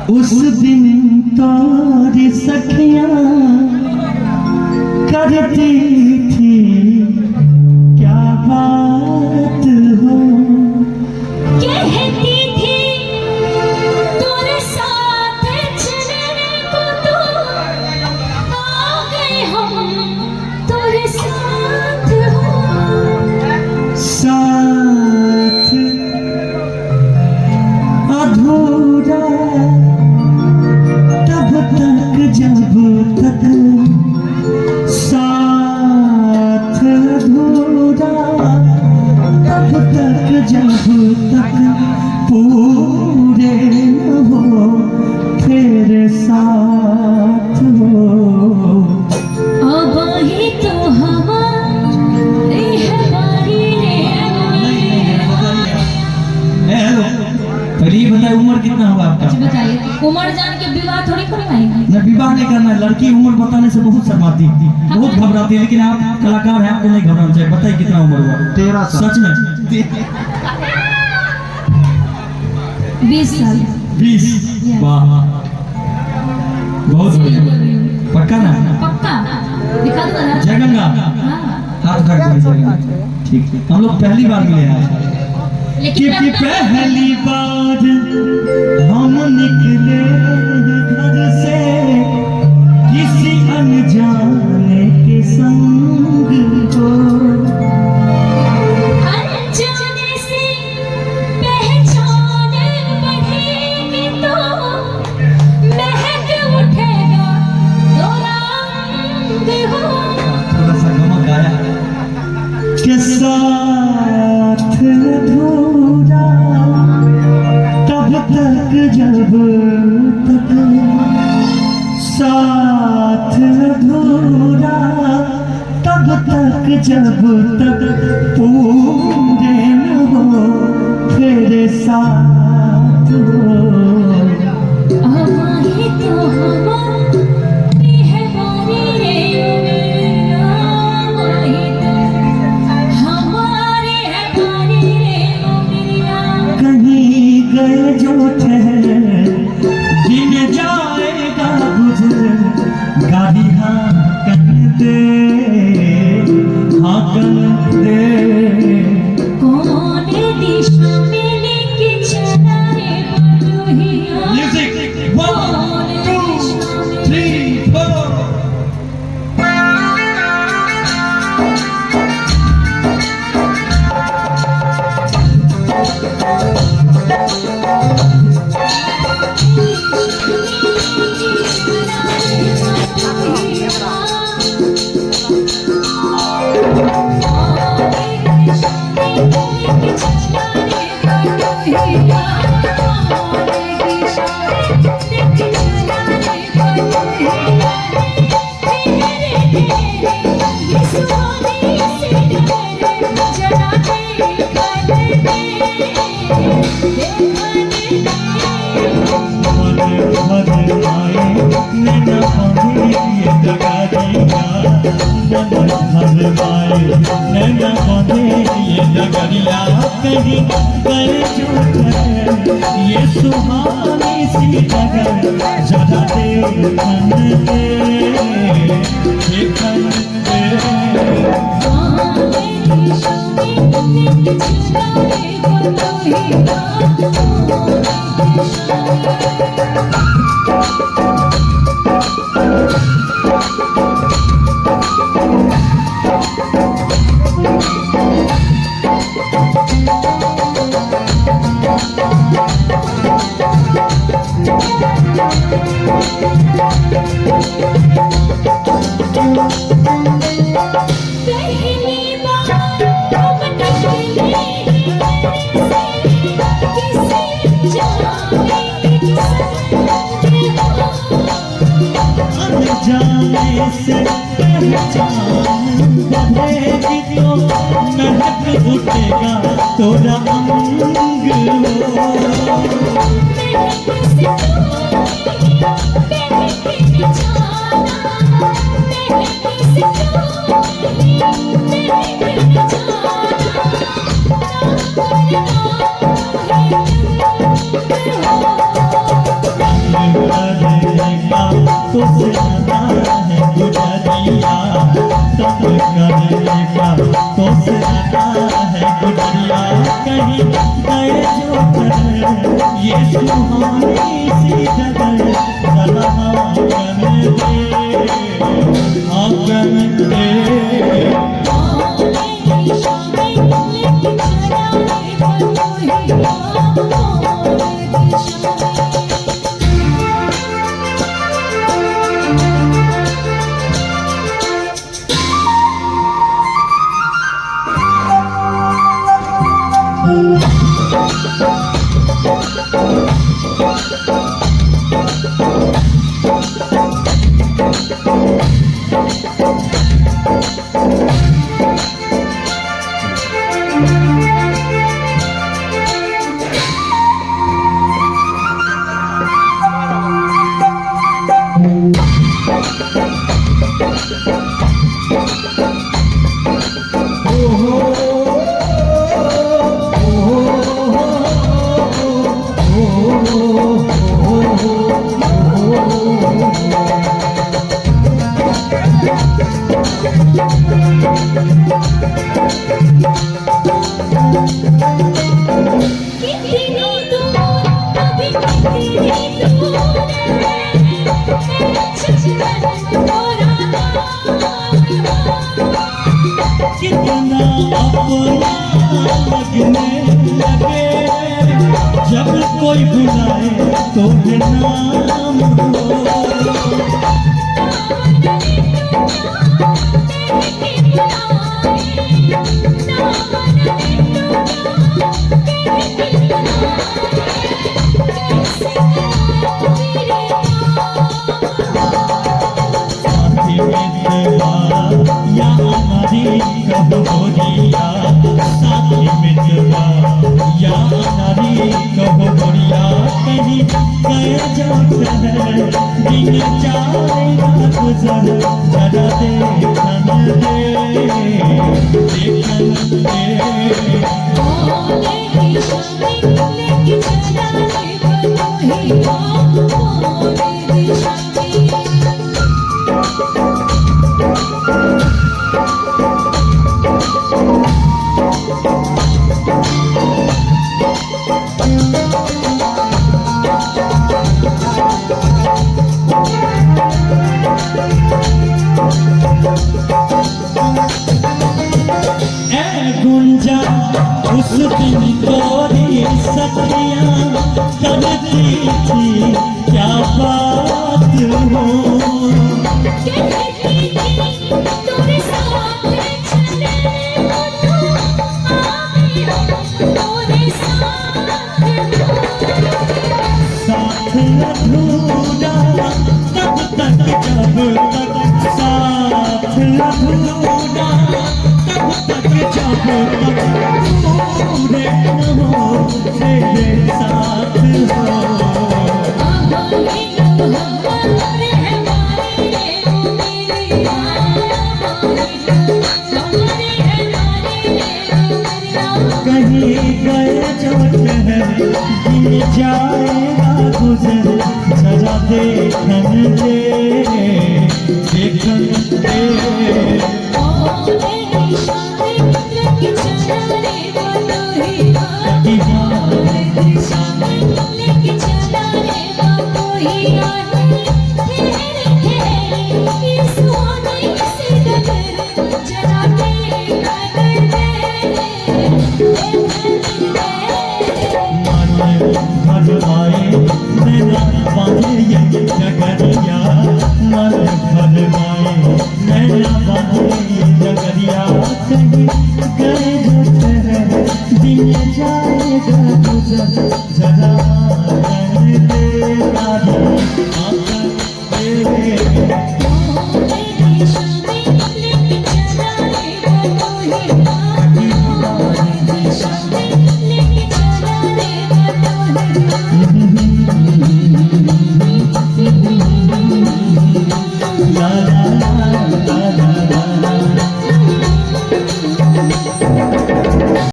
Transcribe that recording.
उस दिन तोरी सखियां करती थी क्या बात हो, कहती थी तेरे साथ चलने को तो आ गए हम तेरे साथ हो। साथ अधूरा तब तक जब तक साथ अधूरा तब तक जब तक पूरे न हो तेरे साथ हो। अब ही तो हमारी है बारी पहले ये बताए उम्र कितना होगा आपका? बताइए, उम्र जान के विवाह थोड़ी करवाएंगे। न विवाह नहीं करना है, लड़की उम्र बताने से बहुत शर्माती बहुत घबराती है, लेकिन आप कलाकार हैं, आपको नहीं घबराना चाहिए। बताइए कितना उम्र हुआ? 13 साल। सच में 20 साल। 20? वाह बहुत बढ़िया। पक्का ना? पक्का दिखा दो ना। जय गंगा हाथ उठा के बोलिए। ठीक, हम लोग पहली बार मिले हैं। कि पहली बार हम निकले घर से किसी अनजाने के संग को, अनजाने से पहचान बढ़ेगी तो महक उठेगा तो रंग हो। थोड़ा सा गमक आया के साथ अधूरा तब तक जब तक साथ अधूरा तब तक जब तक पूरे न हो तेरे साथ हो। अब ही तो हमारी है बारी रे, अब ही तो हमारी है बारी रे। कहीं गए जो ठहर दिन जाएगा गुजर, गाड़ी हाँ कर दे हाँ कर दे। कौन दिशा में लेके चला रे बटुहिया, म्यूजिक 1 2 3 4। ये सुहानी सी जगह जरा दे जाने से पहचान बढ़ेगी तो महक उठेगा तोरा अंग सुहानी सी जगह जरा आंगन दे, आंगन दे। कितना अपना लगने लगे, जब कोई बुलाए तो नाम हो। या हमारी कब बोरिया, साथी मित्रवा या हमारी कब बोरिया, कहीं गया जाता है दिन जाएगा गुजर, जरा देखन दे, देखन दे। गुंजा उस दिन तोरी सखियां करती थी क्या बात हो, कहती थी तोरे साथ चले तो आवे तोरे साथ अधूरा तब तक जब तक साथ अधूरा, तब तक जब तक पूरे न हो तेरे साथ हो। कहीं गए जो ठहर दिन जाएगा गुजर, जरा देखन दे, देखन दे। भरवाए नैना बांधे ये नगरिया, मन भरवाए नैना बांधे ये नगरिया, कहीं गए जो ठहर दिन जाएगा गुजर।